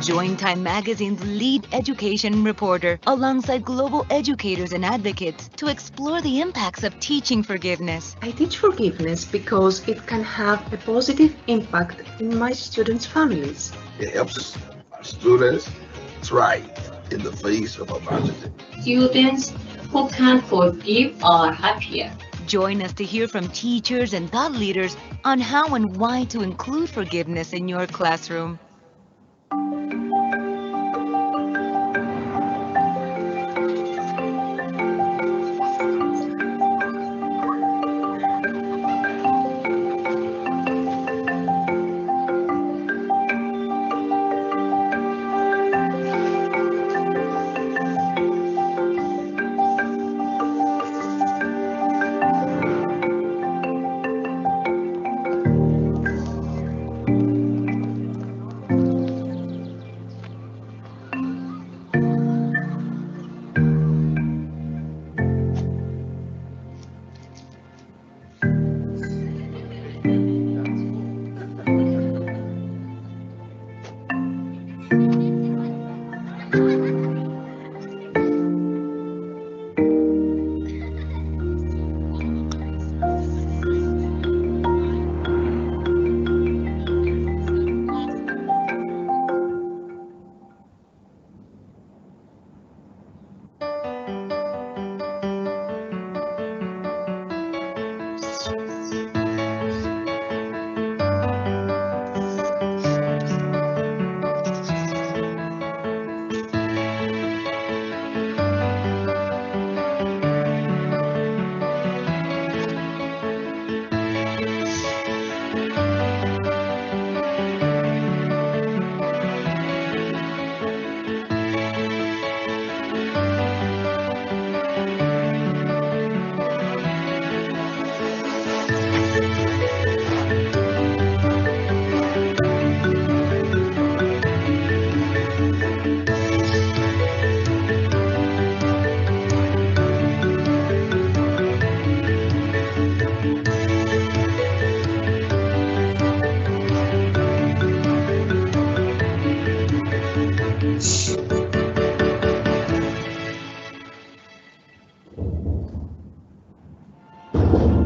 Join Time Magazine's lead education reporter alongside global educators and advocates to explore the impacts of teaching forgiveness. I teach forgiveness because it can have a positive impact in my students' families. It helps our students thrive in the face of adversity. Students who can forgive are happier. Join us to hear from teachers and thought leaders on how and why to include forgiveness in your classroom.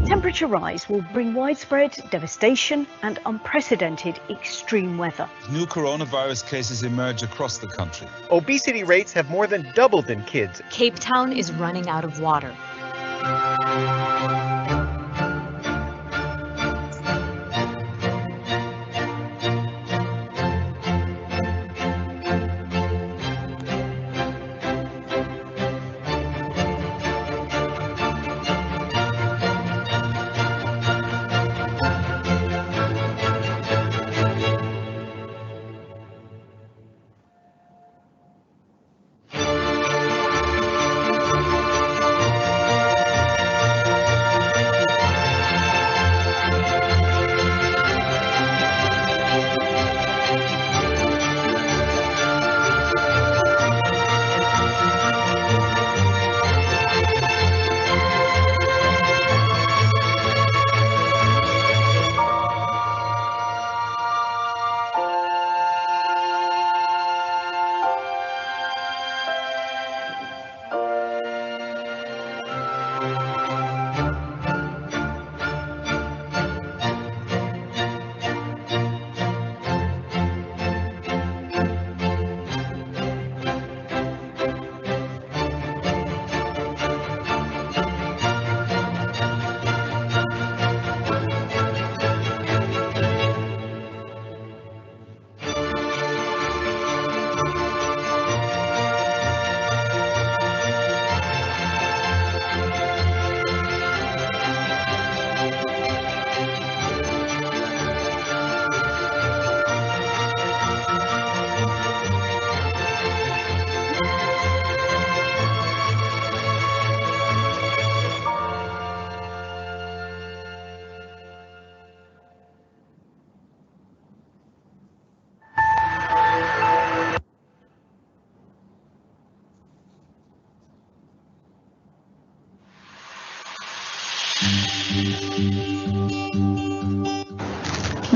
Temperature rise will bring widespread devastation and unprecedented extreme weather. New coronavirus cases emerge across the country. Obesity rates have more than doubled in kids. Cape Town is running out of water.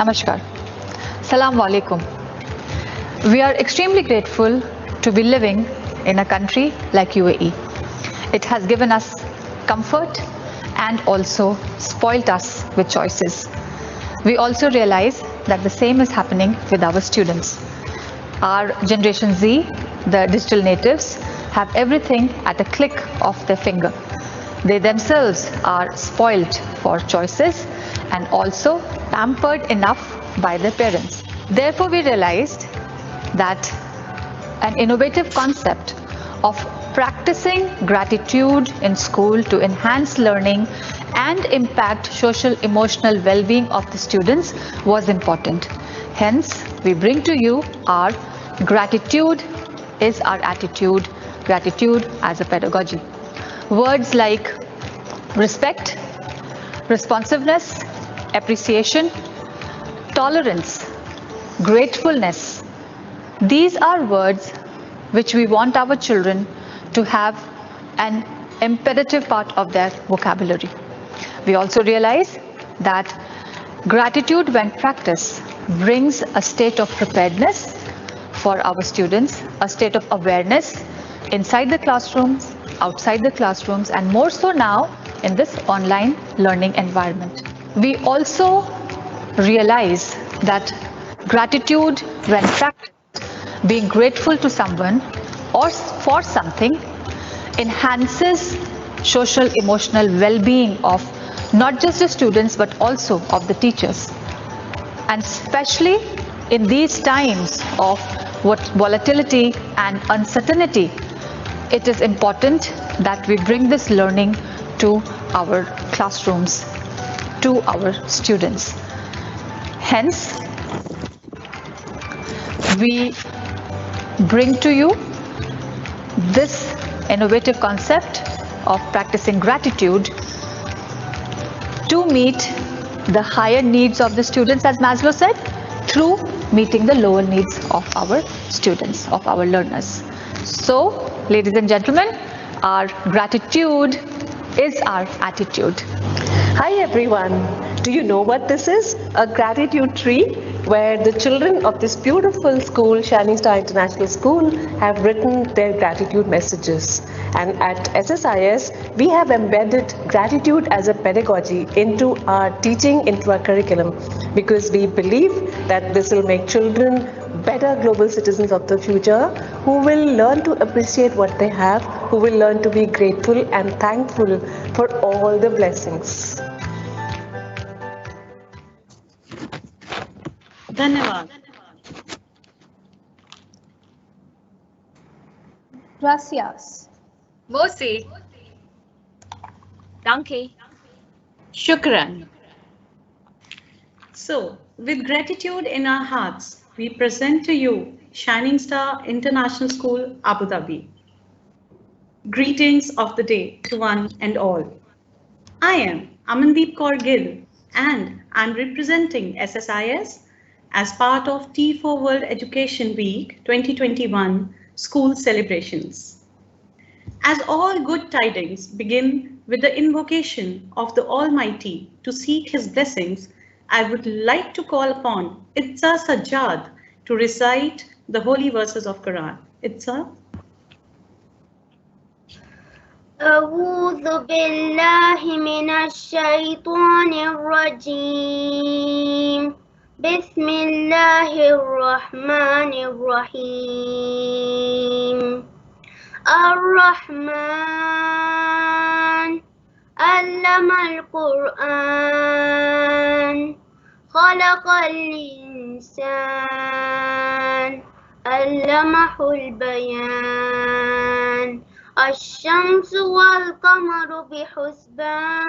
Namaskar. Salam alaikum. We are extremely grateful to be living in a country like UAE. It has given us comfort and also spoilt us with choices. We also realize that the same is happening with our students. Our Generation Z, the digital natives, have everything at a click of their finger. They themselves are spoilt for choices and also pampered enough by their parents. Therefore, we realized that an innovative concept of practicing gratitude in school to enhance learning and impact social emotional well-being of the students was important. Hence, we bring to you our gratitude is our attitude, gratitude as a pedagogy. Words like respect, responsiveness, appreciation, tolerance, gratefulness. These are words which we want our children to have an imperative part of their vocabulary. We also realize that gratitude when practiced brings a state of preparedness for our students, a state of awareness inside the classrooms, outside the classrooms, and more so now in this online learning environment. We also realize that gratitude when practiced, being grateful to someone or for something, enhances social emotional well-being of not just the students but also of the teachers. And especially in these times of volatility and uncertainty, it is important that we bring this learning to our classrooms, to our students. Hence, we bring to you this innovative concept of practicing gratitude to meet the higher needs of the students, as Maslow said, through meeting the lower needs of our students, of our learners. So, ladies and gentlemen, our gratitude is our attitude. Hi everyone. Do you know what this is? A gratitude tree where the children of this beautiful school, Shining Star International School, have written their gratitude messages. And at SSIS, we have embedded gratitude as a pedagogy into our teaching, into our curriculum, because we believe that this will make children better global citizens of the future who will learn to appreciate what they have, who will learn to be grateful and thankful for all the blessings. धन्यवाद. Gracias. Mosi. Danke. Shukran. So, with gratitude in our hearts, we present to you Shining Star International School, Abu Dhabi. Greetings of the day to one and all. I am Amandeep Kaur Gill and I'm representing SSIS as part of T4 World Education Week 2021 school celebrations. As all good tidings begin with the invocation of the Almighty to seek His blessings, I would like to call upon Itza Sajjad to recite the holy verses of Quran. Itza. أعوذ بالله من الشيطان الرجيم بسم الله الرحمن الرحيم الرحمن علم القرآن خلق الإنسان علمه البيان الشمس والقمر بحسبان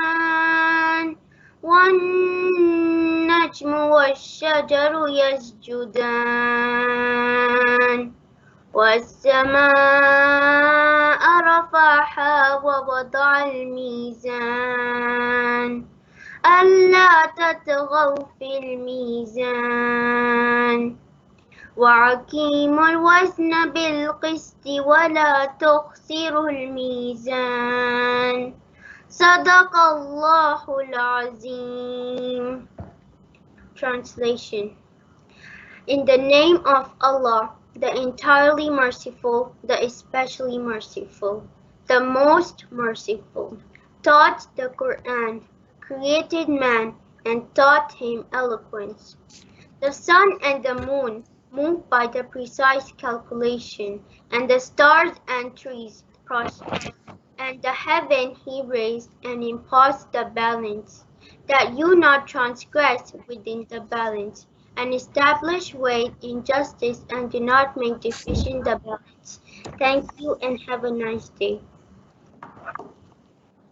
والنجم والشجر يسجدان والسماء رفعها ووضع الميزان ألا تطغوا في الميزان وأقيموا الوزن بالقسط ولا تخسروا الميزان صدق الله العظيم. Translation. In the name of Allah, the entirely merciful, the especially merciful, the most merciful, taught the Quran, created man, and taught him eloquence. The sun and the moon move by the precise calculation, and the stars and trees prosper. And the heaven he raised and imposed the balance, that you not transgress within the balance, and establish weight in justice and do not make deficient the balance. Thank you and have a nice day.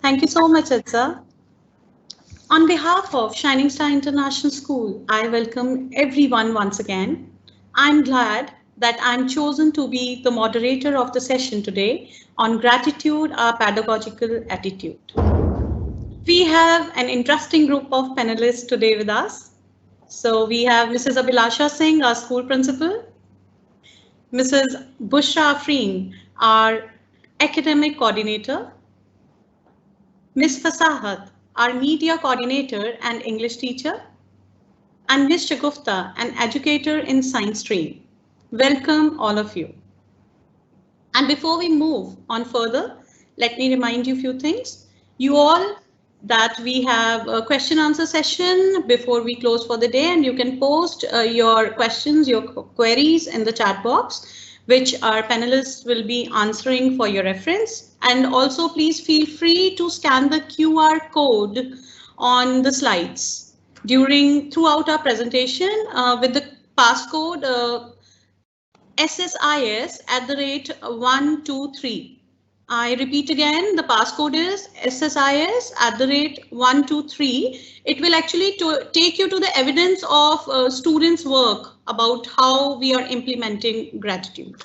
Thank you so much, Etza. On behalf of Shining Star International School, I welcome everyone once again. I'm glad that I'm chosen to be the moderator of the session today on gratitude, our pedagogical attitude. We have an interesting group of panelists today with us. So we have Mrs. Abhilasha Singh, our school principal, Mrs. Bushra Afreen, our academic coordinator, Ms. Fasahat, our media coordinator and English teacher, and Ms. Shagufta, an educator in science stream. Welcome all of you. And before we move on further, let me remind you a few things. You all that we have a question answer session before we close for the day, and you can post your questions, your queries in the chat box, which our panelists will be answering for your reference. And also please feel free to scan the QR code on the slides throughout our presentation with the passcode SSIS@123. I repeat again, the passcode is SSIS@123. It will actually take you to the evidence of students' work about how we are implementing gratitude.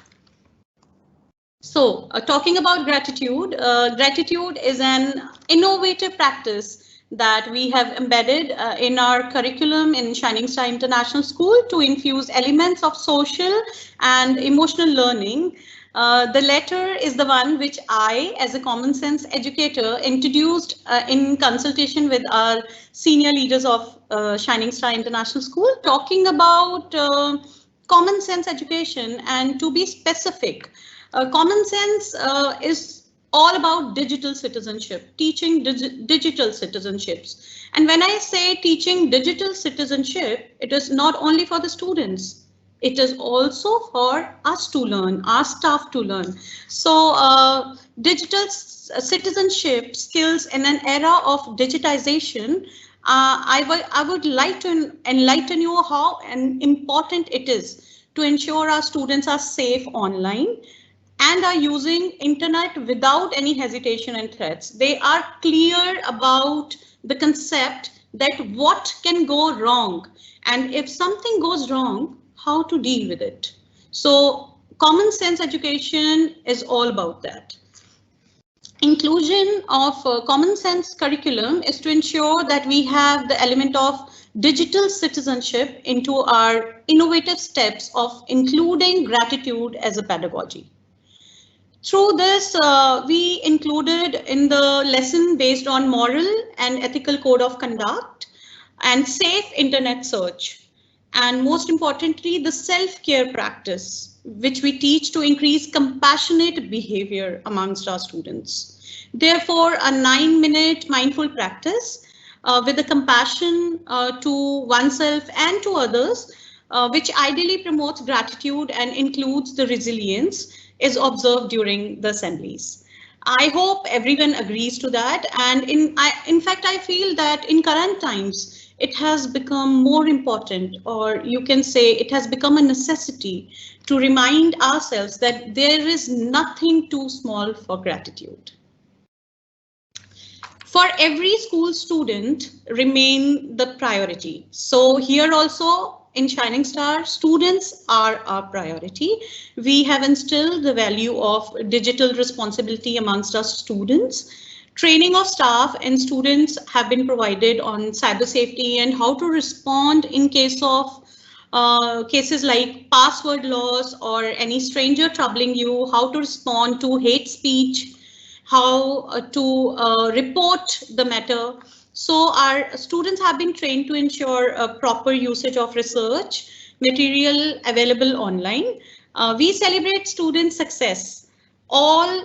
So talking about gratitude, gratitude is an innovative practice that we have embedded in our curriculum in Shining Star International School to infuse elements of social and emotional learning. The latter is the one which I, as a common sense educator, introduced in consultation with our senior leaders of Shining Star International School, talking about common sense education. And to be specific, common sense is all about digital citizenship, teaching digital citizenships. And when I say teaching digital citizenship, it is not only for the students. It is also for us to learn, our staff to learn. So digital citizenship skills in an era of digitization, I would like to enlighten you how important it is to ensure our students are safe online and are using internet without any hesitation and threats. They are clear about the concept that what can go wrong, and if something goes wrong, how to deal with it. So common sense education is all about that. Inclusion of common sense curriculum is to ensure that we have the element of digital citizenship into our innovative steps of including gratitude as a pedagogy. Through this, we included in the lesson based on moral and ethical code of conduct and safe internet search. And most importantly, the self-care practice, which we teach to increase compassionate behavior amongst our students. Therefore, a 9-minute mindful practice with the compassion to oneself and to others, which ideally promotes gratitude and includes the resilience, is observed during the assemblies. I hope everyone agrees to that. And in fact, I feel that in current times, it has become more important, or you can say it has become a necessity to remind ourselves that there is nothing too small for gratitude. For every school student remain the priority. So here also in Shining Star, students are our priority. We have instilled the value of digital responsibility amongst our students. Training of staff and students have been provided on cyber safety and how to respond in case of cases like password loss or any stranger troubling you, how to respond to hate speech, how to report the matter. So our students have been trained to ensure a proper usage of research material available online. We celebrate student success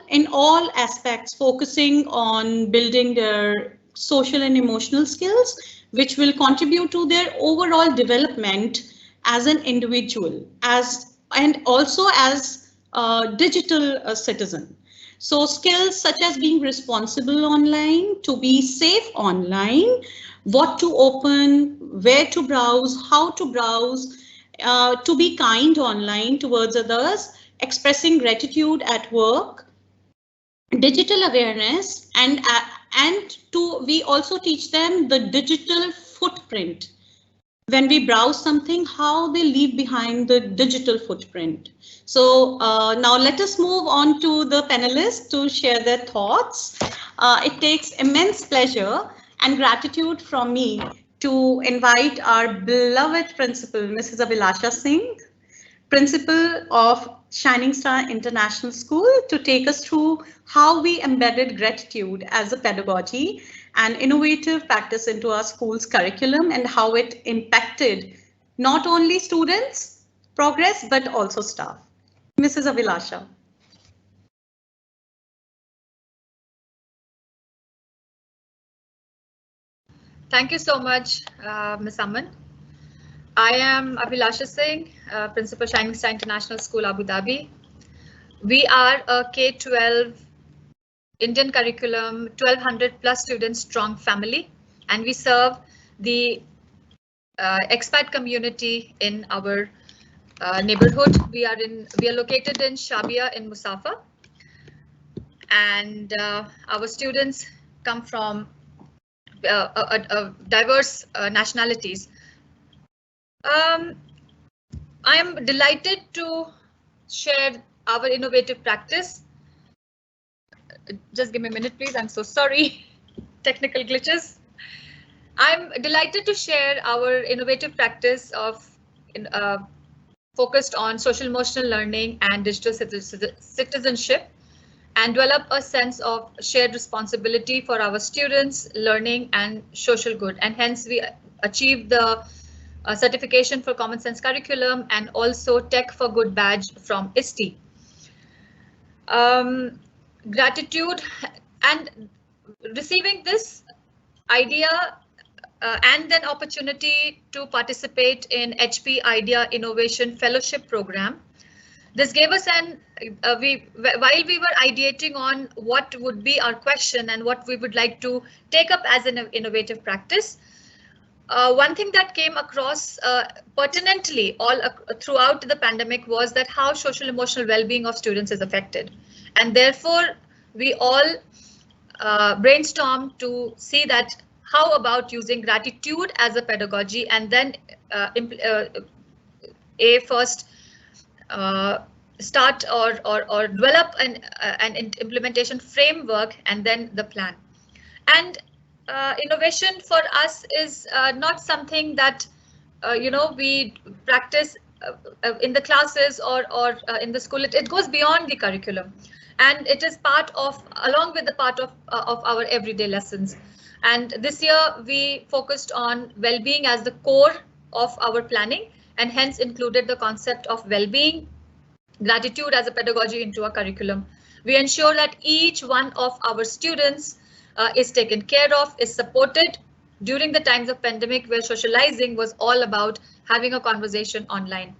in all aspects, focusing on building their social and emotional skills, which will contribute to their overall development as an individual, and also as a digital citizen. So skills such as being responsible online, to be safe online, what to open, where to browse, how to browse, to be kind online towards others, expressing gratitude at work, digital awareness, and we also teach them the digital footprint. When we browse something, how they leave behind the digital footprint. So now let us move on to the panelists to share their thoughts. It takes immense pleasure and gratitude from me to invite our beloved principal, Mrs. Abhilasha Singh, principal of Shining Star International School, to take us through how we embedded gratitude as a pedagogy and innovative practice into our school's curriculum, and how it impacted not only students' progress, but also staff. Mrs. Abhilasha. Thank you so much, Ms. Aman. I am Abhilasha Singh, Principal Shining Star International School, Abu Dhabi. We are a K-12 Indian curriculum, 1200 plus students strong family, and we serve the expat community in our neighborhood. We are located in Shabia in Musafa, and our students come from diverse nationalities. I am delighted to share our innovative practice. Just give me a minute, please. I'm so sorry. Technical glitches. I'm delighted to share our innovative practice of focused on social emotional learning and digital citizenship, and develop a sense of shared responsibility for our students' learning and social good. And hence we achieved the certification for common sense curriculum and also Tech for Good badge from ISTE. Gratitude and receiving this idea and an opportunity to participate in HP Idea Innovation Fellowship Program. This gave us while we were ideating on what would be our question and what we would like to take up as an innovative practice. One thing that came across pertinently throughout the pandemic was that how social emotional well-being of students is affected. And therefore, we all brainstormed to see that how about using gratitude as a pedagogy, and then first start or develop an implementation framework and then the plan. And innovation for us is not something that we practice in the classes or in the school. It goes beyond the curriculum, and it is along with the part of our everyday lessons. And this year we focused on well-being as the core of our planning, and hence included the concept of well-being, gratitude as a pedagogy into our curriculum. We ensure that each one of our students is taken care of, is supported during the times of pandemic, where socializing was all about having a conversation online.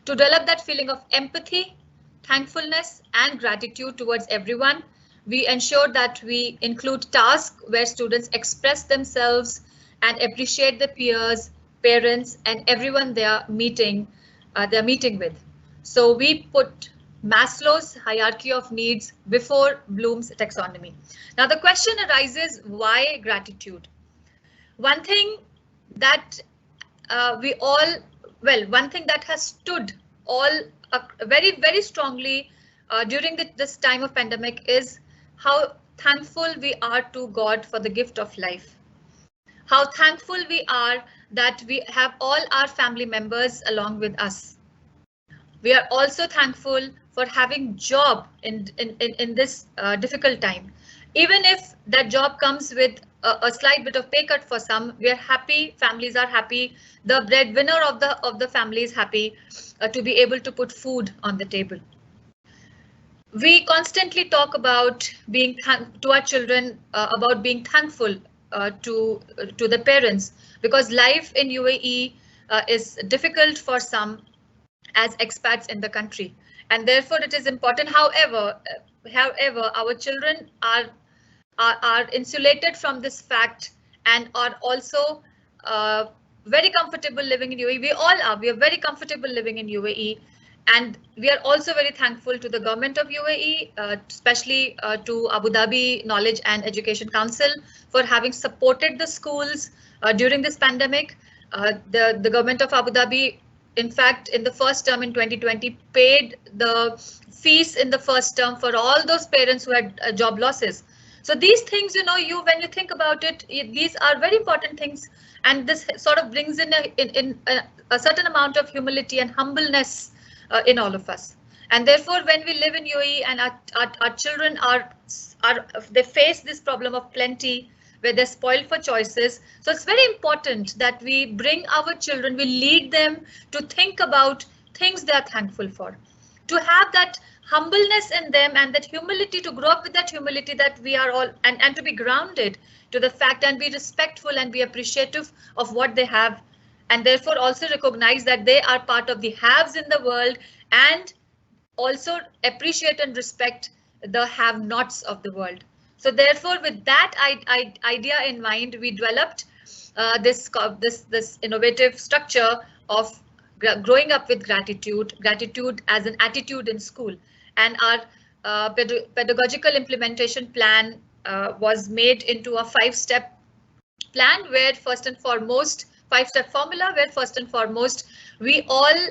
To develop that feeling of empathy, thankfulness, and gratitude towards everyone, we ensure that we include tasks where students express themselves and appreciate their peers, parents, and everyone they're meeting with. So we put Maslow's hierarchy of needs before Bloom's taxonomy. Now the question arises, why gratitude? One thing that one thing that has stood very, very strongly during this time of pandemic is how thankful we are to God for the gift of life. How thankful we are that we have all our family members along with us. We are also thankful for having job in this difficult time. Even if that job comes with a slight bit of pay cut for some, we are happy, families are happy, the breadwinner of the family is happy to be able to put food on the table. We constantly talk about being to our children about being thankful to the parents, because life in UAE is difficult for some as expats in the country, and therefore it is important. However, our children are insulated from this fact and are also very comfortable living in UAE. We all are. We are very comfortable living in UAE. And we are also very thankful to the government of UAE, especially to Abu Dhabi Knowledge and Education Council for having supported the schools during this pandemic. The government of Abu Dhabi, in fact, in the first term in 2020, paid the fees in the first term for all those parents who had job losses. So these things, when you think about it, these are very important things. And this sort of brings in a certain amount of humility and humbleness in all of us. And therefore, when we live in UAE and our children they face this problem of plenty, where they're spoiled for choices. So it's very important that we bring our children, we lead them to think about things they are thankful for, to have that humbleness in them and that humility, to grow up with that humility that we are all, and to be grounded to the fact and be respectful and be appreciative of what they have. And therefore also recognize that they are part of the haves in the world, and also appreciate and respect the have-nots of the world. So therefore, with that idea in mind, we developed this innovative structure of growing up with gratitude as an attitude in school. And our pedagogical implementation plan was made into a 5-step plan, where first and foremost, 5-step formula, where first and foremost, we all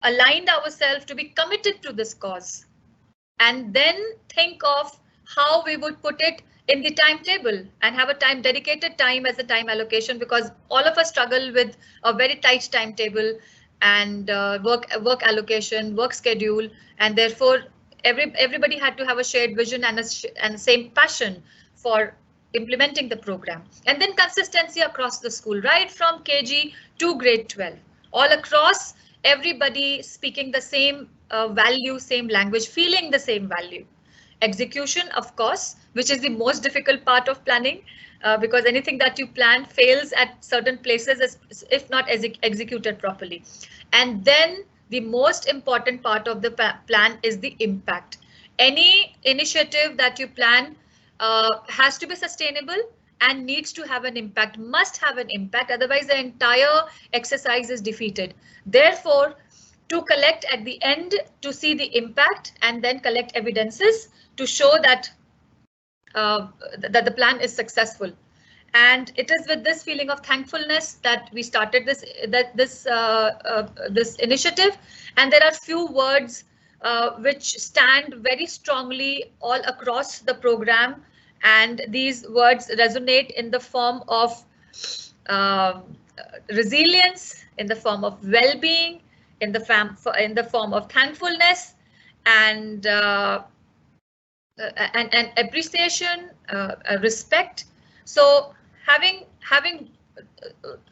aligned ourselves to be committed to this cause, and then think of how we would put it in the timetable and have a dedicated time as a time allocation, because all of us struggle with a very tight timetable and work allocation, work schedule, and therefore everybody had to have a shared vision and the same passion for implementing the program. And then consistency across the school, right from KG to grade 12, all across, everybody speaking the same value, same language, feeling the same value. Execution, of course, which is the most difficult part of planning, because anything that you plan fails at certain places if not executed properly. And then the most important part of the plan is the impact. Any initiative that you plan has to be sustainable and needs to have an impact, must have an impact, otherwise the entire exercise is defeated. Therefore, to collect at the end, to see the impact and then collect evidences to show that that the plan is successful. And it is with this feeling of thankfulness that we started this initiative. And there are few words which stand very strongly all across the program, and these words resonate in the form of resilience, in the form of well-being, in the form of thankfulness, and appreciation, respect. So having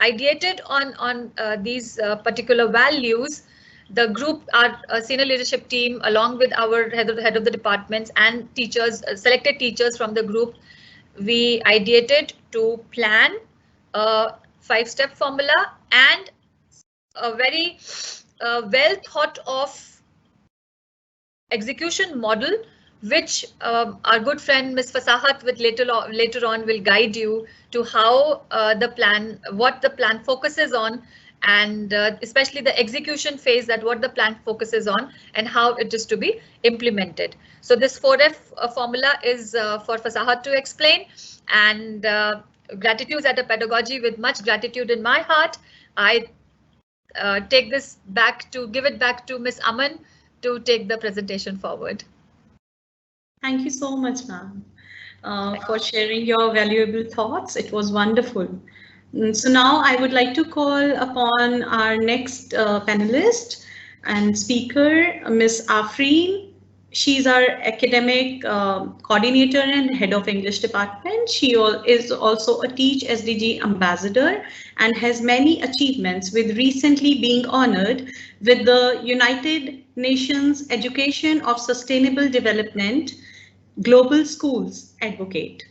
ideated on these particular values, the group, our senior leadership team, along with our head of the departments and teachers, selected teachers from the group, we ideated to plan a 5-step formula and a very well thought of execution model, which our good friend Ms. Fasahat later on will guide you to how what the plan focuses on, and especially the execution phase, that what the plan focuses on and how it is to be implemented. So this 4F formula is for Fasahat to explain, and gratitude at a pedagogy, with much gratitude in my heart, I give it back to Ms. Aman to take the presentation forward. Thank you so much, ma'am, for sharing your valuable thoughts. It was wonderful. So now I would like to call upon our next panelist and speaker, Ms. Afreen She's our academic coordinator and head of English department. She is also a Teach SDG ambassador and has many achievements, with recently being honored with the United Nations Education of Sustainable Development Global Schools Advocate.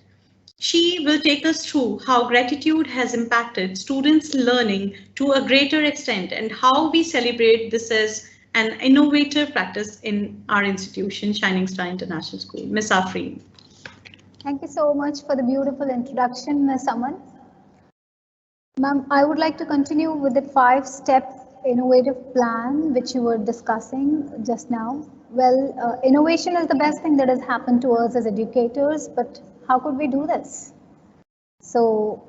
She will take us through how gratitude has impacted students' learning to a greater extent and how we celebrate this as an innovative practice in our institution, Shining Star International School. Ms. Afreen. Thank you so much for the beautiful introduction, Ms. Aman. Ma'am, I would like to continue with the 5-step innovative plan which you were discussing just now. Well, innovation is the best thing that has happened to us as educators, but how could we do this? So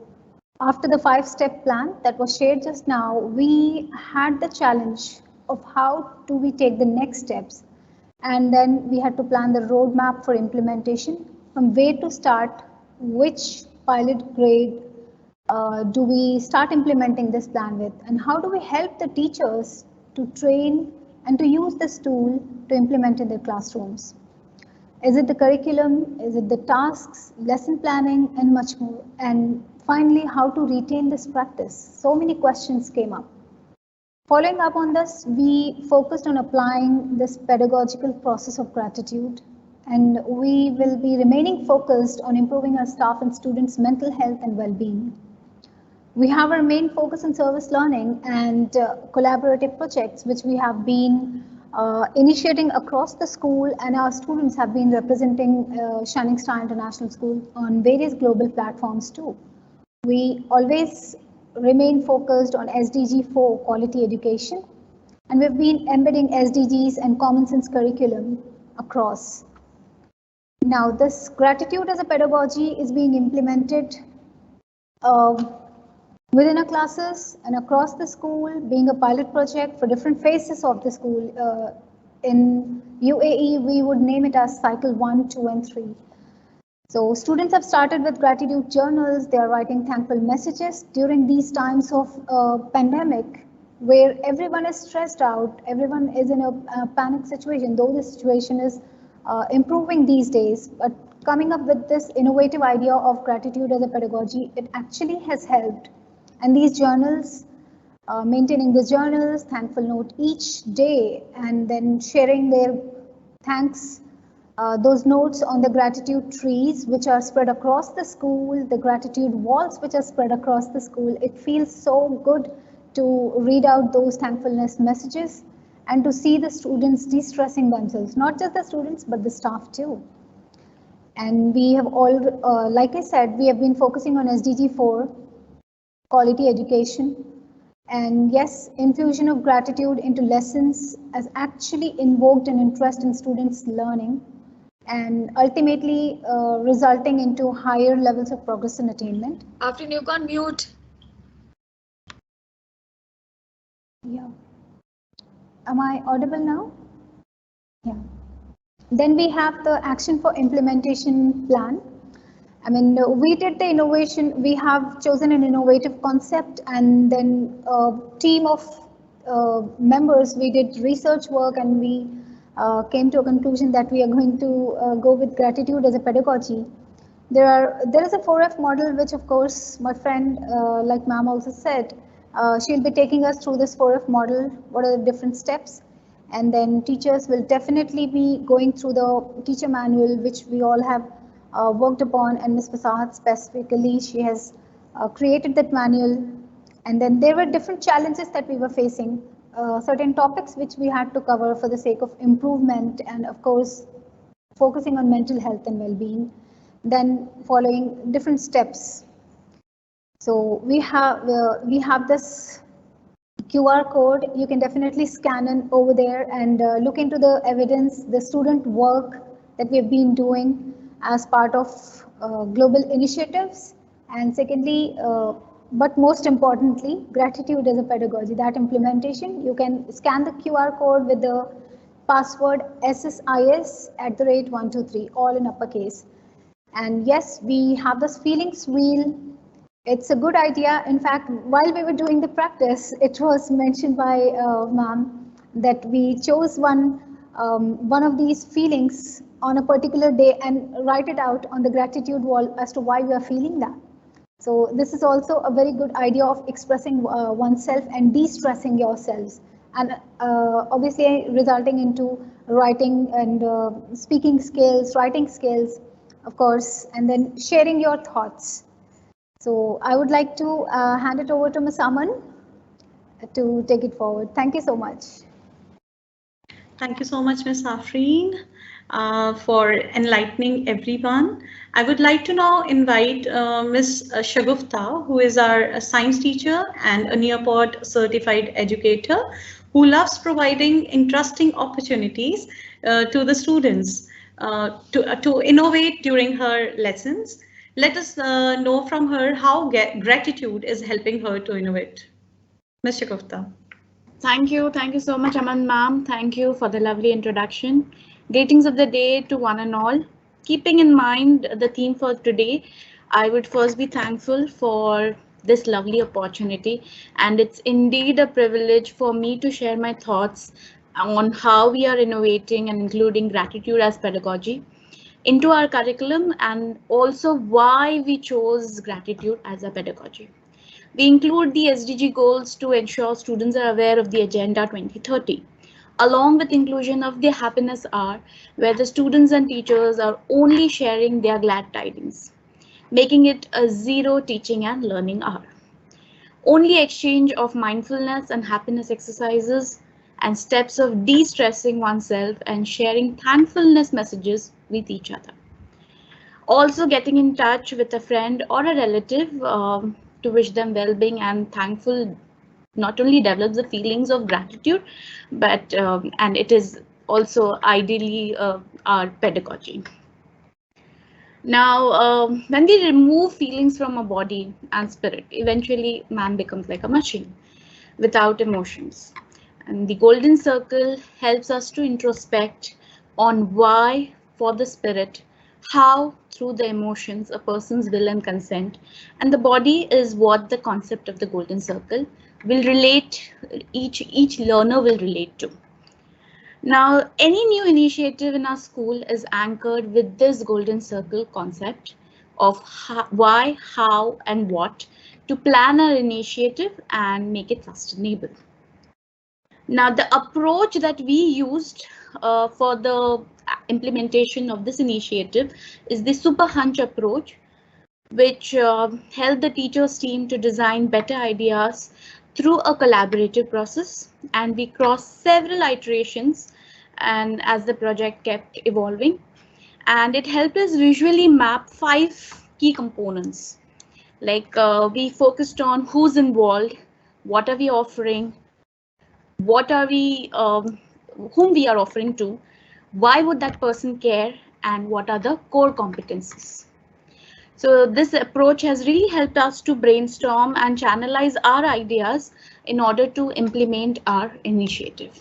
after the 5-step plan that was shared just now, we had the challenge of how do we take the next steps, and then we had to plan the roadmap for implementation, from where to start, which pilot grade do we start implementing this plan with, and how do we help the teachers to train and to use this tool to implement in their classrooms. Is it the curriculum? Is it the tasks, lesson planning, and much more? And finally, how to retain this practice? So many questions came up. Following up on this, we focused on applying this pedagogical process of gratitude, and we will be remaining focused on improving our staff and students' mental health and well-being. We have our main focus on service learning and collaborative projects, which we have been initiating across the school, and our students have been representing Shining Star International School on various global platforms too. We always remain focused on SDG 4, quality education, and we've been embedding SDGs and common sense curriculum across. Now, this gratitude as a pedagogy is being implemented within our classes and across the school, being a pilot project for different phases of the school. In UAE, we would name it as cycle 1, 2, and 3. So students have started with gratitude journals. They are writing thankful messages during these times of pandemic, where everyone is stressed out, everyone is in a panic situation, though the situation is improving these days. But coming up with this innovative idea of gratitude as a pedagogy, it actually has helped. And these journals, maintaining the journals, thankful note each day, and then sharing their thanks, those notes on the gratitude trees which are spread across the school, the gratitude walls which are spread across the school. It feels so good to read out those thankfulness messages and to see the students de-stressing themselves, not just the students, but the staff too. And we have all, like I said, we have been focusing on SDG 4, quality education. And yes, infusion of gratitude into lessons has actually invoked an interest in students' learning, and ultimately resulting into higher levels of progress and attainment. After you can mute. Yeah. Am I audible now? Yeah. Then we have the action for implementation plan. I mean, we did the innovation, we have chosen an innovative concept, and then a team of members, we did research work, and we came to a conclusion that we are going to go with gratitude as a pedagogy. There is a 4F model, which of course my friend, like ma'am also said, she'll be taking us through this 4F model, what are the different steps, and then teachers will definitely be going through the teacher manual, which we all have worked upon, and Ms. Prasad specifically, she has created that manual. And then there were different challenges that we were facing, certain topics which we had to cover for the sake of improvement, and of course focusing on mental health and well-being, then following different steps. So we have this QR code. You can definitely scan in over there and look into the evidence, the student work that we have been doing as part of global initiatives. And secondly, but most importantly, gratitude as a pedagogy, that implementation. You can scan the QR code with the password SSIS@123, all in uppercase. And yes, we have this feelings wheel. It's a good idea. In fact, while we were doing the practice, it was mentioned by ma'am that we chose one one of these feelings on a particular day and write it out on the gratitude wall as to why you are feeling that. So this is also a very good idea of expressing oneself and de-stressing yourselves, and obviously resulting into writing and speaking skills, writing skills, of course, and then sharing your thoughts. So I would like to hand it over to Ms. Aman to take it forward. Thank you so much. Thank you so much, Ms. Afreen, for enlightening everyone. I would like to now invite Ms. Shagufta, who is our science teacher and a Nearpod certified educator, who loves providing interesting opportunities to the students to innovate during her lessons. Let us know from her how gratitude is helping her to innovate. Ms. Shagufta. Thank you so much, Aman ma'am. Thank you for the lovely introduction. Greetings of the day to one and all. Keeping in mind the theme for today, I would first be thankful for this lovely opportunity, and it's indeed a privilege for me to share my thoughts on how we are innovating and including gratitude as pedagogy into our curriculum, and also why we chose gratitude as a pedagogy. We include the SDG goals to ensure students are aware of the Agenda 2030, along with inclusion of the happiness hour, where the students and teachers are only sharing their glad tidings, making it a zero teaching and learning hour. Only exchange of mindfulness and happiness exercises and steps of de-stressing oneself and sharing thankfulness messages with each other. Also getting in touch with a friend or a relative to wish them well-being and thankful not only develops the feelings of gratitude, but and it is also ideally our pedagogy. Now, when we remove feelings from a body and spirit, eventually man becomes like a machine without emotions. And the golden circle helps us to introspect on why for the spirit, how through the emotions, a person's will and consent, and the body is what the concept of the golden circle will relate, each learner will relate to. Now, any new initiative in our school is anchored with this golden circle concept of why, how, and what to plan our initiative and make it sustainable. Now, the approach that we used for the implementation of this initiative is the super hunch approach, which helped the teachers team to design better ideas through a collaborative process, and we crossed several iterations and as the project kept evolving, and it helped us visually map 5 key components. Like we focused on who's involved, what are we offering, what are we whom we are offering to, why would that person care, and what are the core competencies. So this approach has really helped us to brainstorm and channelize our ideas in order to implement our initiative.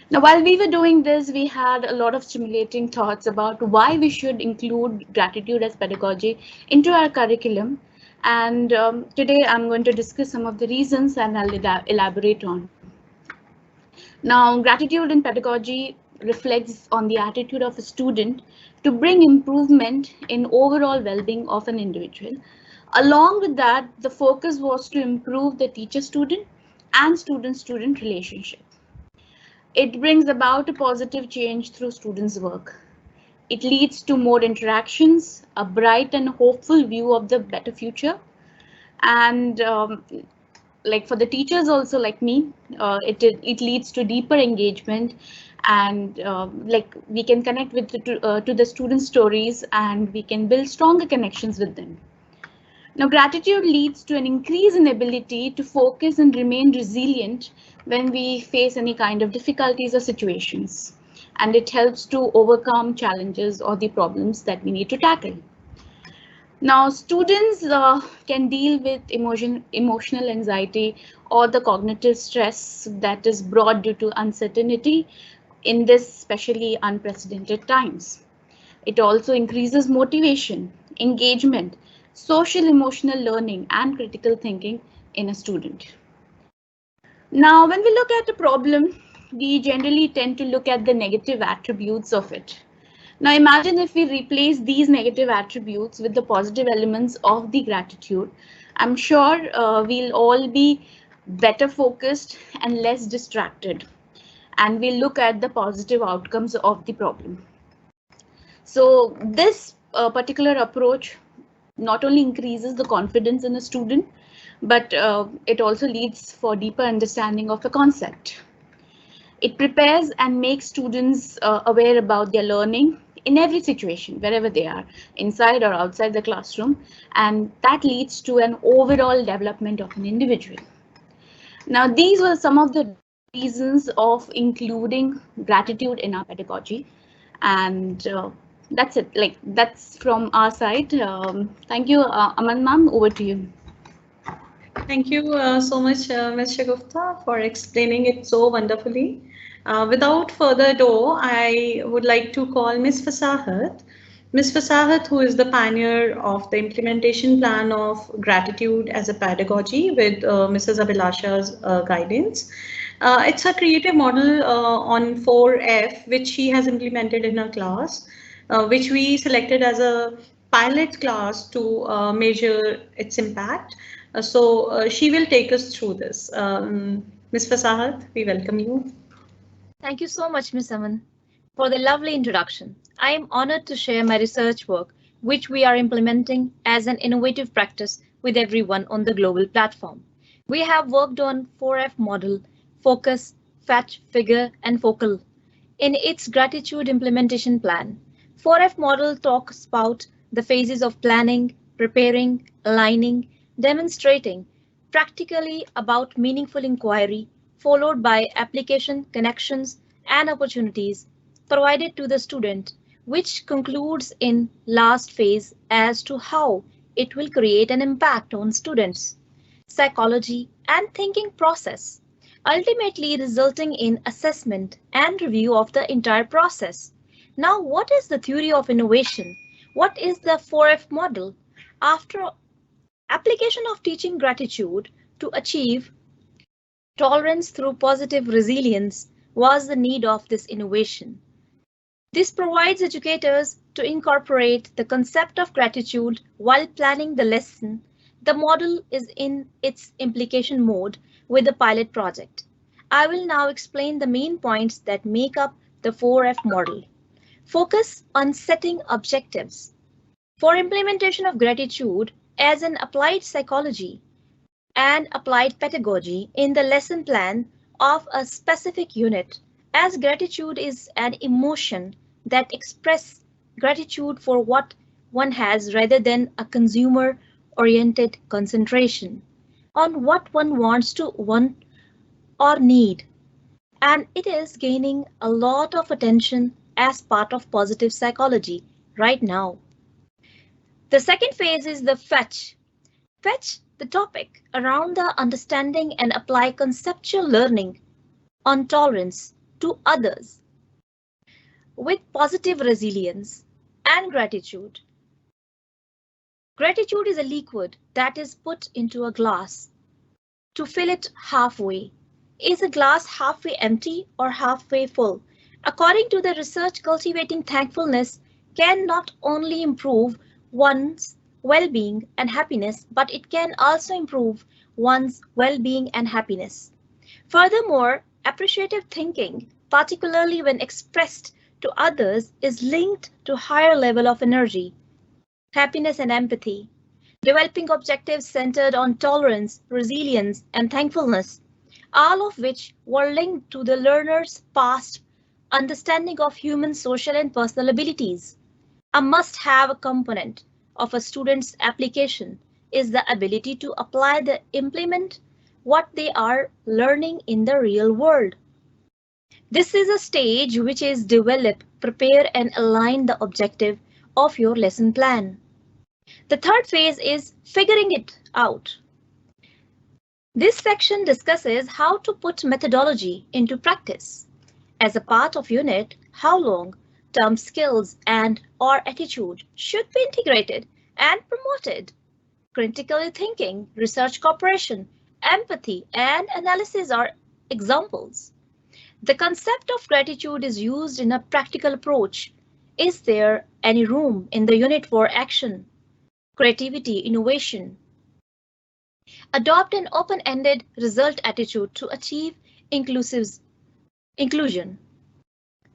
Now, while we were doing this, we had a lot of stimulating thoughts about why we should include gratitude as pedagogy into our curriculum. And today I'm going to discuss some of the reasons and I'll elaborate on. Now, gratitude in pedagogy reflects on the attitude of a student to bring improvement in overall well-being of an individual. Along with that, the focus was to improve the teacher-student and student-student relationship. It brings about a positive change through students' work. It leads to more interactions, a bright and hopeful view of the better future. And like for the teachers also like me, it leads to deeper engagement, and like we can connect with to the student stories and we can build stronger connections with them. Now, gratitude leads to an increase in ability to focus and remain resilient when we face any kind of difficulties or situations, and it helps to overcome challenges or the problems that we need to tackle. Now, students can deal with emotional anxiety or the cognitive stress that is brought due to uncertainty in this especially unprecedented times. It also increases motivation, engagement, social emotional learning, and critical thinking in a student. Now, when we look at a problem, we generally tend to look at the negative attributes of it. Now imagine if we replace these negative attributes with the positive elements of the gratitude. I'm sure we'll all be better focused and less distracted, and we'll look at the positive outcomes of the problem. So this particular approach not only increases the confidence in a student, but it also leads for deeper understanding of the concept. It prepares and makes students aware about their learning in every situation, wherever they are, inside or outside the classroom, and that leads to an overall development of an individual. Now, these were some of the reasons of including gratitude in our pedagogy, and that's it. Like, that's from our side. Thank you, Aman ma'am, over to you. Thank you so much, Ms. Shagufta, for explaining it so wonderfully. Without further ado, I would like to call Ms. Fasahat. Ms. Fasahat, who is the pioneer of the implementation plan of gratitude as a pedagogy with Mrs. Abhilasha's guidance. It's a creative model on 4F, which she has implemented in her class, which we selected as a pilot class to measure its impact. So she will take us through this. Ms. Fasahat, we welcome you. Thank you so much, Ms. Aman, for the lovely introduction. I am honored to share my research work, which we are implementing as an innovative practice with everyone on the global platform. We have worked on 4F model, focus, fetch, figure, and focal. In its gratitude implementation plan, 4F model talks about the phases of planning, preparing, aligning, demonstrating, practically about meaningful inquiry, followed by application, connections, and opportunities provided to the student, which concludes in last phase as to how it will create an impact on students' psychology and thinking process, ultimately resulting in assessment and review of the entire process. Now, what is the theory of innovation? What is the 4F model? After application of teaching gratitude to achieve tolerance through positive resilience was the need of this innovation. This provides educators to incorporate the concept of gratitude while planning the lesson. The model is in its implication mode with the pilot project. I will now explain the main points that make up the 4F model. Focus on setting objectives. For implementation of gratitude as an applied psychology and applied pedagogy in the lesson plan of a specific unit, as gratitude is an emotion that expresses gratitude for what one has rather than a consumer-oriented concentration on what one wants to want or need. And it is gaining a lot of attention as part of positive psychology right now. The second phase is the fetch. Fetch the topic around the understanding and apply conceptual learning on tolerance to others with positive resilience and gratitude. Gratitude is a liquid that is put into a glass to fill it halfway. Is the glass halfway empty or halfway full? According to the research, cultivating thankfulness can not only improve one's well-being and happiness, but it can also improve one's well-being and happiness. Furthermore, appreciative thinking, particularly when expressed to others, is linked to higher level of energy, happiness and empathy. Developing objectives centered on tolerance, resilience, and thankfulness, all of which were linked to the learner's past understanding of human, social, and personal abilities. A must-have component of a student's application is the ability to apply the implement what they are learning in the real world. This is a stage which is develop, prepare, and align the objective of your lesson plan. The third phase is figuring it out. This section discusses how to put methodology into practice. As a part of unit, how long-term skills and or attitude should be integrated and promoted. Critical thinking, research cooperation, empathy, and analysis are examples. The concept of gratitude is used in a practical approach. Is there any room in the unit for action, creativity, innovation? Adopt an open-ended result attitude to achieve inclusion.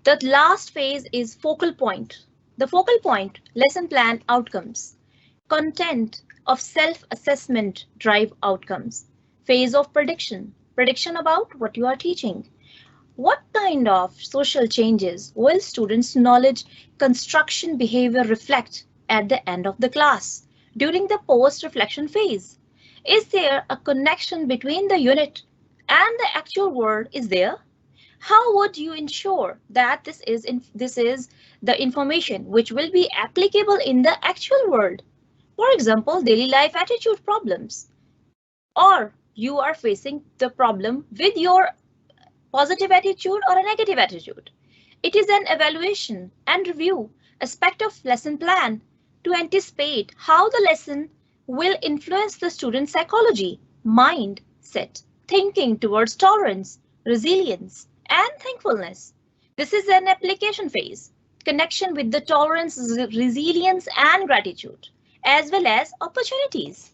The last phase is focal point. The focal point, lesson plan outcomes. Content of self-assessment drive outcomes. Phase of prediction. Prediction about what you are teaching. What kind of social changes will students' knowledge construction behavior reflect at the end of the class during the post-reflection phase? Is there a connection between the unit and the actual world? Is there? How would you ensure that this is the information which will be applicable in the actual world? For example, daily life attitude problems. Or you are facing the problem with your positive attitude or a negative attitude. It is an evaluation and review aspect of lesson plan to anticipate how the lesson will influence the student's psychology, mindset, thinking towards tolerance, resilience, and thankfulness. This is an application phase, connection with the tolerance, resilience, and gratitude, as well as opportunities.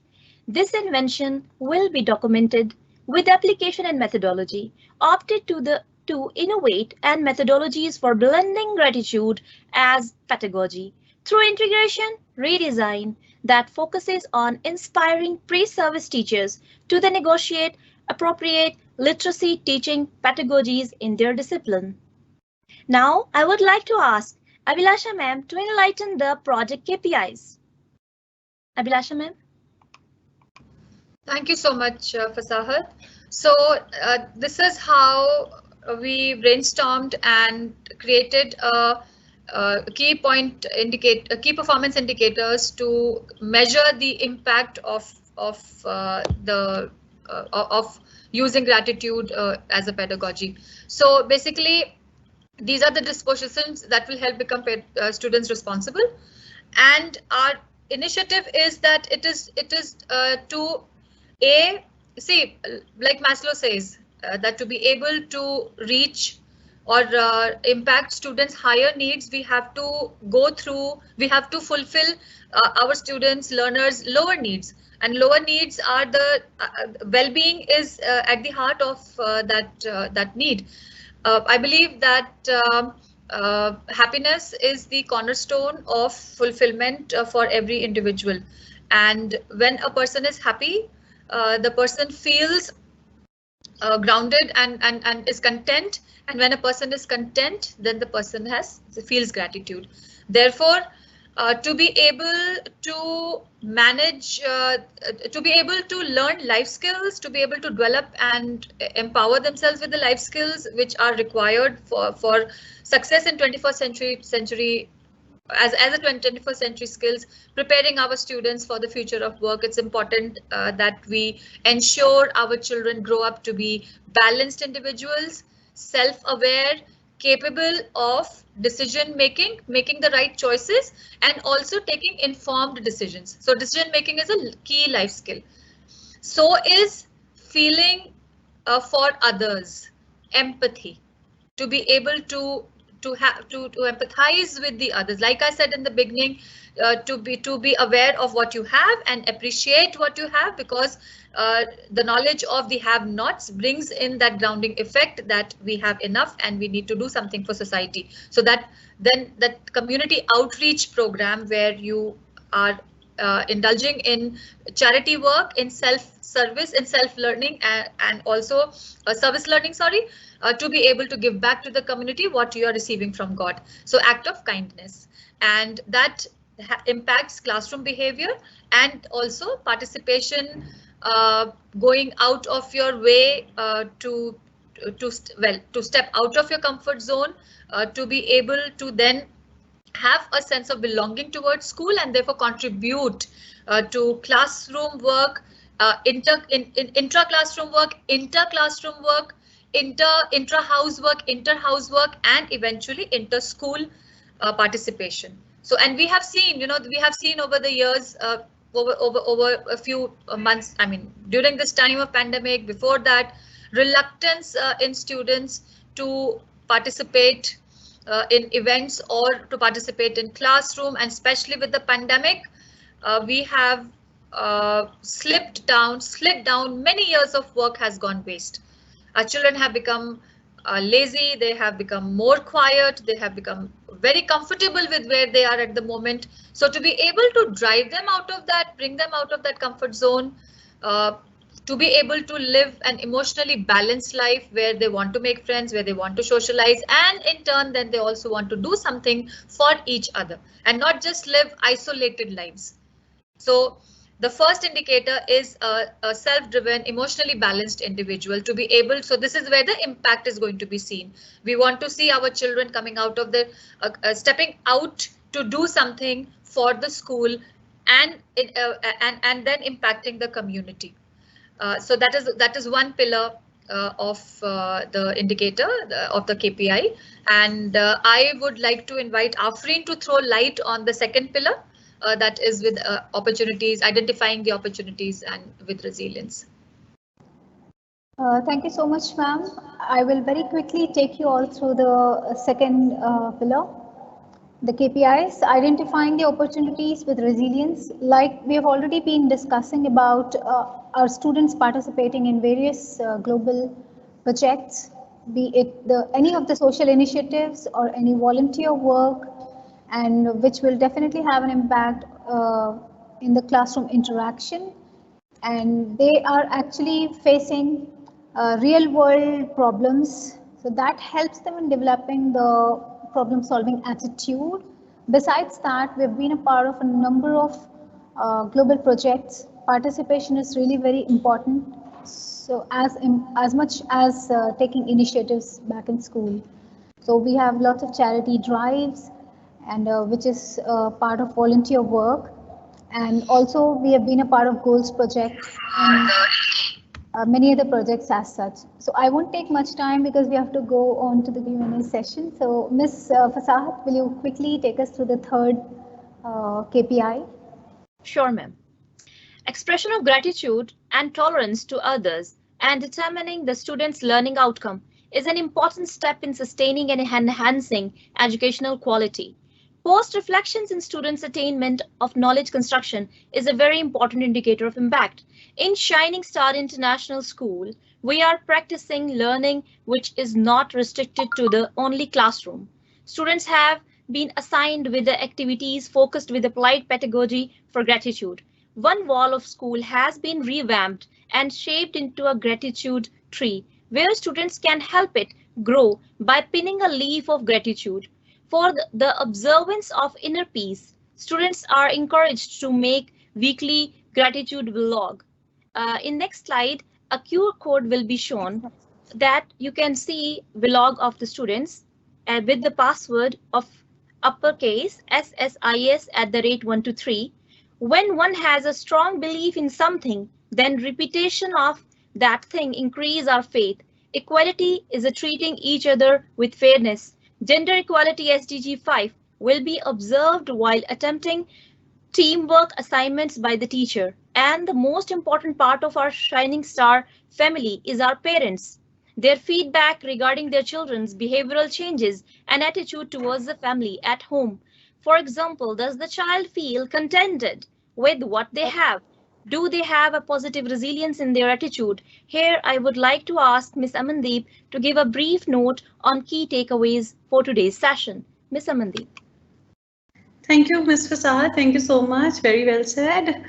This invention will be documented with application and methodology, opted to innovate and methodologies for blending gratitude as pedagogy through integration, redesign that focuses on inspiring pre-service teachers to then negotiate appropriate literacy teaching pedagogies in their discipline. Now, I would like to ask Abhilasha ma'am to enlighten the project KPIs. Abhilasha ma'am. Thank you so much, Fasahat. So this is how we brainstormed and created key performance indicators to measure the impact of using gratitude as a pedagogy. So basically, these are the dispositions that will help become students responsible. And our initiative is that it is to see, like Maslow says, that to be able to reach or impact students' higher needs, we have to fulfill our students, learners' lower needs. And lower needs are the well-being is at the heart of that need. I believe that happiness is the cornerstone of fulfillment for every individual. And when a person is happy, the person feels grounded and is content. And when a person is content, then the person feels gratitude. Therefore, to be able to manage, to be able to learn life skills, to be able to develop and empower themselves with the life skills which are required for success in 21st century as a 21st century skills, preparing our students for the future of work. It's important that we ensure our children grow up to be balanced individuals, self-aware, capable of decision making the right choices, and also taking informed decisions. So decision making is a key life skill. So is feeling for others, empathy, to be able to empathize with the others. Like I said in the beginning, to be aware of what you have and appreciate what you have, because the knowledge of the have-nots brings in that grounding effect that we have enough and we need to do something for society. So that then that community outreach program where you are indulging in charity work, in self-service, in self-learning, and also service learning, to be able to give back to the community what you are receiving from God. So act of kindness, and that impacts classroom behavior and also participation, going out of your way to step out of your comfort zone, to be able to then have a sense of belonging towards school and therefore contribute to classroom work, intra-classroom work, inter-classroom work, intra-house work, inter-house work, and eventually inter-school participation. So, and we have seen, over the years, over a few months, I mean, during this time of pandemic, before that, reluctance in students to participate in events or to participate in classroom, and especially with the pandemic, we have slid down. Many years of work has gone waste. Our children have become lazy, they have become more quiet, they have become very comfortable with where they are at the moment. So to be able to drive them out of that, bring them out of that comfort zone, to be able to live an emotionally balanced life where they want to make friends, where they want to socialize, and in turn then they also want to do something for each other and not just live isolated lives. So the first indicator is a self-driven, emotionally balanced individual to be able. So this is where the impact is going to be seen. We want to see our children coming out of the stepping out to do something for the school and then impacting the community. So that is one pillar of the indicator of the KPI. And I would like to invite Afreen to throw light on the second pillar. That is with opportunities, identifying the opportunities and with resilience. Thank you so much, ma'am. I will very quickly take you all through the second pillar, the KPIs, identifying the opportunities with resilience. Like we have already been discussing about our students participating in various global projects, be it any of the social initiatives or any volunteer work, and which will definitely have an impact in the classroom interaction. And they are actually facing real world problems. So that helps them in developing the problem solving attitude. Besides that, we've been a part of a number of global projects. Participation is really very important. So as much as taking initiatives back in school. So we have lots of charity drives, and which is part of volunteer work, and also we have been a part of goals project and many other projects as such. So I won't take much time because we have to go on to the Q&A session. So Ms. Fasahat, will you quickly take us through the third KPI? Sure, ma'am. Expression of gratitude and tolerance to others and determining the student's learning outcome is an important step in sustaining and enhancing educational quality. Post-reflections in students' attainment of knowledge construction is a very important indicator of impact. In Shining Star International School, we are practicing learning which is not restricted to the only classroom. Students have been assigned with the activities focused with applied pedagogy for gratitude. One wall of school has been revamped and shaped into a gratitude tree where students can help it grow by pinning a leaf of gratitude. For the observance of inner peace, students are encouraged to make weekly gratitude vlog. In next slide, a QR code will be shown that you can see vlog of the students with the password of uppercase SSIS@123. When one has a strong belief in something, then repetition of that thing increase our faith. Equality is a treating each other with fairness. Gender equality SDG 5 will be observed while attempting teamwork assignments by the teacher. And the most important part of our Shining Star family is our parents. Their feedback regarding their children's behavioral changes and attitude towards the family at home. For example, does the child feel contented with what they have? Do they have a positive resilience in their attitude? Here, I would like to ask Ms. Amandeep to give a brief note on key takeaways for today's session. Ms. Amandeep. Thank you, Ms. Fasahat. Thank you so much. Very well said.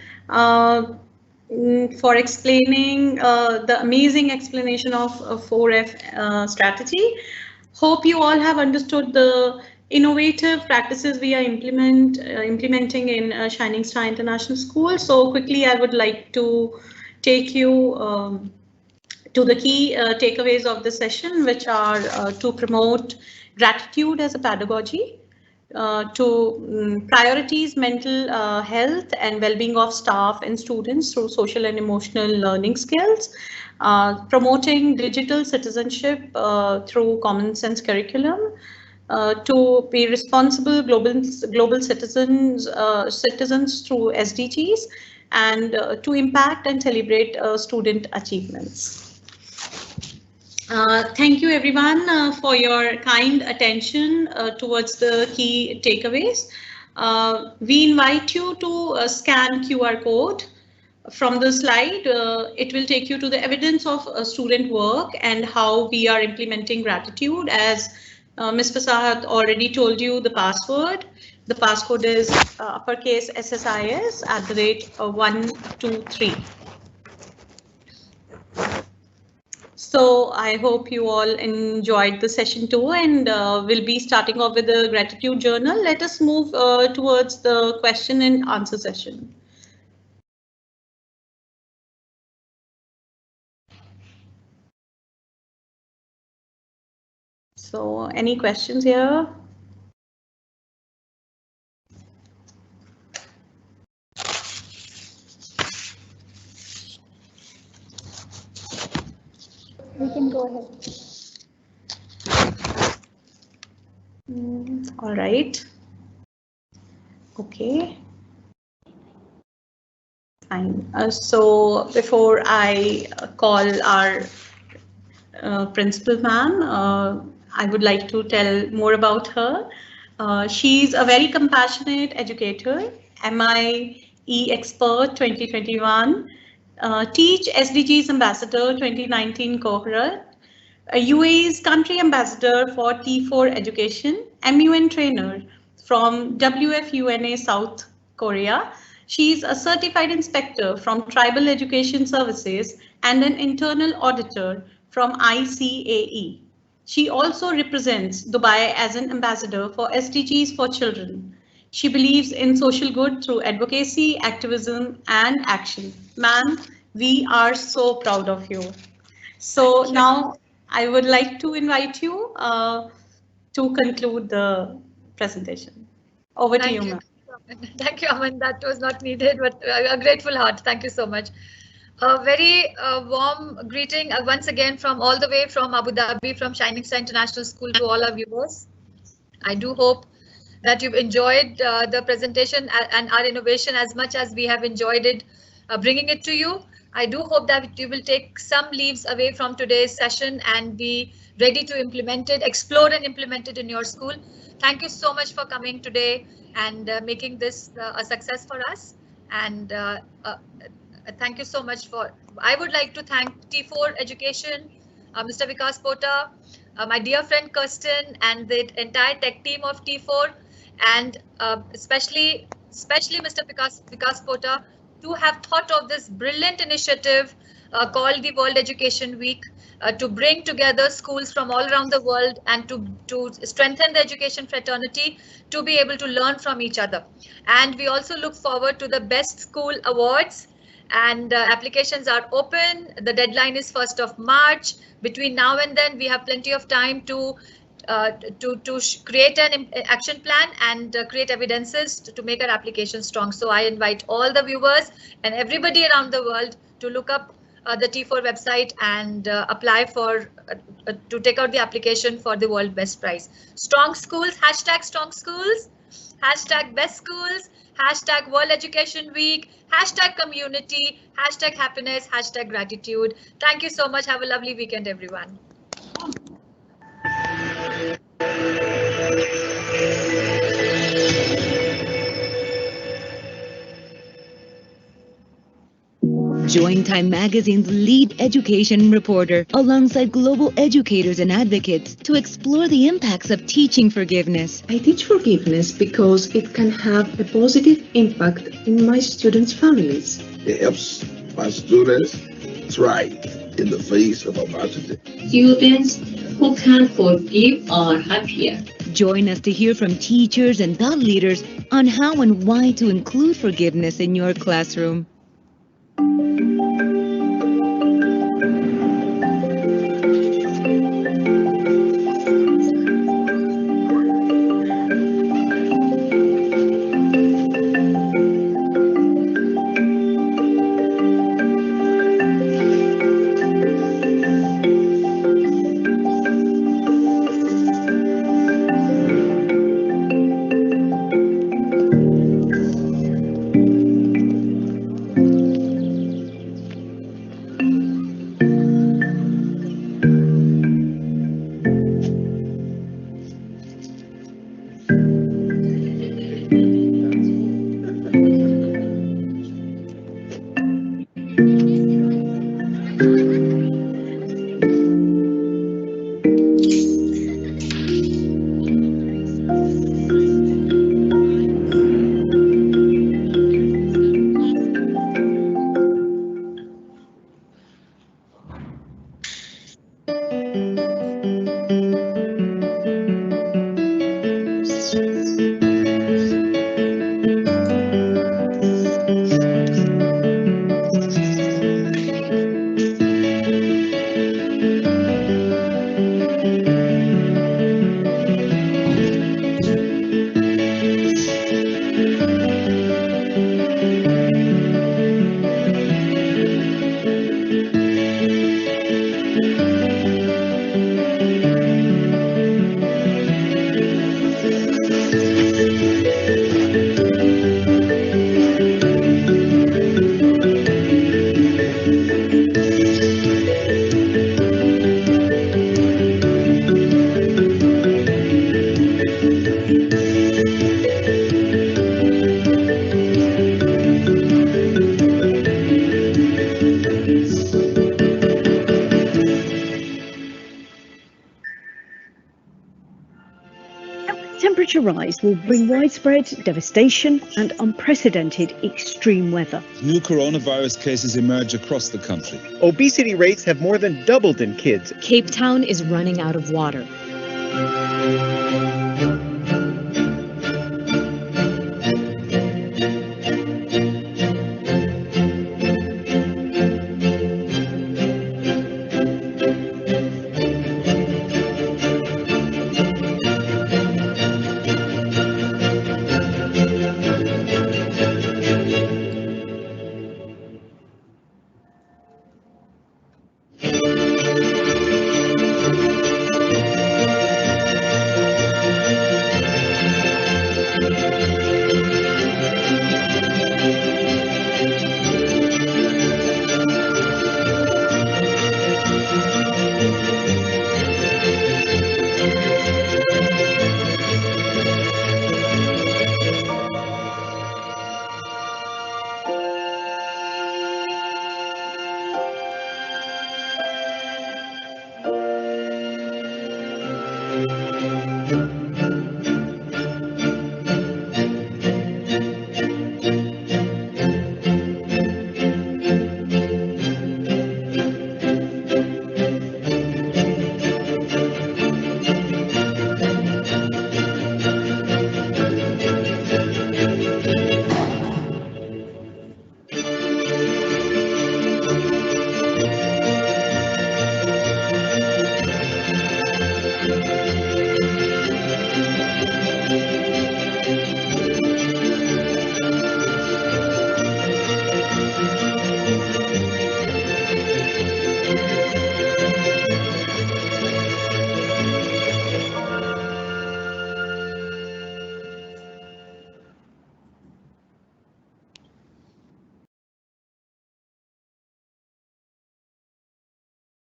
For explaining the amazing explanation of 4F strategy. Hope you all have understood the innovative practices we are implementing in Shining Star International School. So quickly, I would like to take you to the key takeaways of the session, which are to promote gratitude as a pedagogy, to priorities mental health and well-being of staff and students through social and emotional learning skills, promoting digital citizenship through common sense curriculum, to be responsible global citizens through SDGs, and to impact and celebrate student achievements. Thank you everyone for your kind attention towards the key takeaways. We invite you to scan QR code from the slide. It will take you to the evidence of student work and how we are implementing gratitude. As Ms. Fasahat already told you the password. The passcode is uppercase SSIS @123. So I hope you all enjoyed the session too, and we'll be starting off with the gratitude journal. Let us move towards the question and answer session. So any questions here? We can go ahead. All right. Okay. Fine. So before I call our principal ma'am, I would like to tell more about her. She's a very compassionate educator, MIE Expert 2021, Teach SDGs Ambassador 2019 cohort, UAE's Country Ambassador for T4 Education, MUN Trainer from WFUNA South Korea. She's a certified inspector from Tribal Education Services and an internal auditor from ICAE. She also represents Dubai as an ambassador for SDGs for children. She believes in social good through advocacy, activism, and action. Ma'am, we are so proud of you. So now I would like to invite you to conclude the presentation. Over to you, ma'am. Thank you, Aman. That was not needed, but a grateful heart. Thank you so much. A very warm greeting once again from all the way from Abu Dhabi, from Shining Star International School to all our viewers. I do hope that you've enjoyed the presentation and our innovation as much as we have enjoyed it bringing it to you. I do hope that you will take some leaves away from today's session and be ready to implement it, explore and implement it in your school. Thank you so much for coming today and making this a success for us. And thank you so much for, I would like to thank T4 Education, Mr. Vikas Pota, my dear friend Kirsten, and the entire tech team of T4, and especially Mr. Vikas Pota, to have thought of this brilliant initiative called the World Education Week to bring together schools from all around the world and to strengthen the education fraternity, to be able to learn from each other. And we also look forward to the Best School Awards, and applications are open. The deadline is 1st of March. Between now and then, we have plenty of time to create an action plan and create evidences to make our application strong. So I invite all the viewers and everybody around the world to look up the T4 website and apply for to take out the application for the World Best Prize. Strong schools, hashtag strong schools, hashtag best schools, hashtag World Education Week, hashtag community, hashtag happiness, hashtag gratitude. Thank you so much. Have a lovely weekend, everyone. Join Time Magazine's lead education reporter alongside global educators and advocates to explore the impacts of teaching forgiveness. I teach forgiveness because it can have a positive impact in my students' families. It helps my students thrive in the face of adversity. Students who can forgive are happier. Join us to hear from teachers and thought leaders on how and why to include forgiveness in your classroom. temperature rise will bring widespread devastation and unprecedented extreme weather. New coronavirus cases emerge across the country. Obesity rates have more than doubled in kids. Cape Town is running out of water.